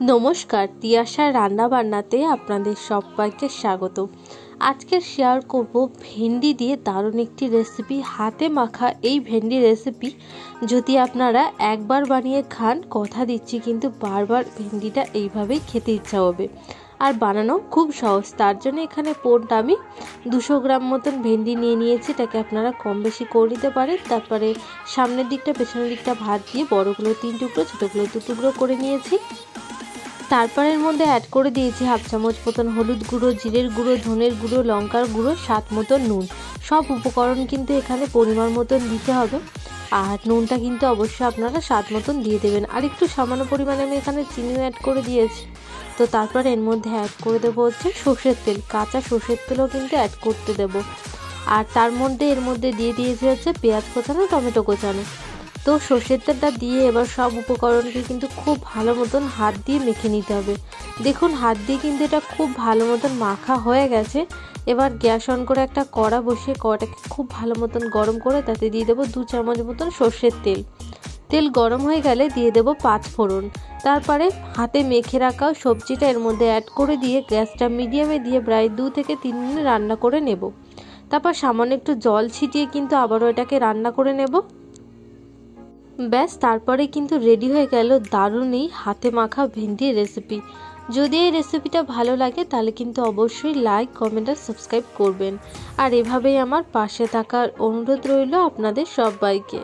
নমস্কার, তিয়াশার রান্নাবান্নাতে আপনাদের সবাইকে স্বাগত। আজকে শেয়ার করব ভেন্ডি দিয়ে দারুণ একটি রেসিপি, হাতে মাখা এই ভেন্ডি রেসিপি যদি আপনারা একবার বানিয়ে খান, কথা দিচ্ছি কিন্তু বারবার ভেন্ডিটা এইভাবেই খেতে ইচ্ছা হবে। আর বানানো খুব সহজ। তার জন্য এখানে পোড়টা আমি 200 গ্রাম মতন ভেন্ডি নিয়ে নিয়েছি। এটাকে আপনারা কম বেশি করে নিতে পারেন। তারপরে সামনের দিকটা পেছনের দিকটা ভাত দিয়ে বড়গুলো 3 টুকরো, ছোটোগুলো 2 টুকরো করে নিয়েছি। তারপর এর মধ্যে অ্যাড করে দিয়েছি হাফ চামচ মতন হলুদ গুঁড়ো, জিরের গুঁড়ো, ধনের গুঁড়ো, লঙ্কার গুঁড়ো, স্বাদ মতন নুন। সব উপকরণ কিন্তু এখানে পরিমাণ মতন দিতে হবে। আর নুনটা কিন্তু অবশ্যই আপনারা স্বাদ মতন দিয়ে দেবেন। আর একটু সামান্য পরিমাণে আমি এখানে চিনিও অ্যাড করে দিয়েছি। তো তারপর এর মধ্যে অ্যাড করে দেবো হচ্ছে সর্ষের তেল, কাঁচা সর্ষের তেলও কিন্তু অ্যাড করতে দেবো। আর তার মধ্যে এর মধ্যে দিয়ে দিয়েছি হচ্ছে পেঁয়াজ কোচানো, টমেটো কোচানো। তো সর্ষের তেলটা দিয়ে এবার সব উপকরণকে কিন্তু খুব ভালো মতন হাত দিয়ে মেখে নিতে হবে। দেখুন হাত দিয়ে কিন্তু এটা খুব ভালো মতন মাখা হয়ে গেছে। এবার গ্যাস অন করে একটা কড়া বসিয়ে কড়াটাকে খুব ভালো মতন গরম করে তাতে দিয়ে দেবো 2 চামচ মতন সর্ষের তেল। তেল গরম হয়ে গেলে দিয়ে দেবো 5 ফোড়ন। তারপরে হাতে মেখে রাখা সবজিটা এর মধ্যে অ্যাড করে দিয়ে গ্যাসটা মিডিয়ামে দিয়ে প্রায় 2 থেকে 3 মিনিট রান্না করে নেব। তারপর সামান্য একটু জল ছিটিয়ে কিন্তু আবারও এটাকে রান্না করে নেব। ব্যাস, তারপরে কিন্তু রেডি হয়ে গেল দারুণ এই হাতে মাখা ভেন্ডির রেসিপি। যদি এই রেসিপিটা ভালো লাগে তাহলে কিন্তু অবশ্যই লাইক, কমেন্ট আর সাবস্ক্রাইব করবেন। আর এভাবেই আমার পাশে থাকার অনুরোধ রইল আপনাদের সবাইকে।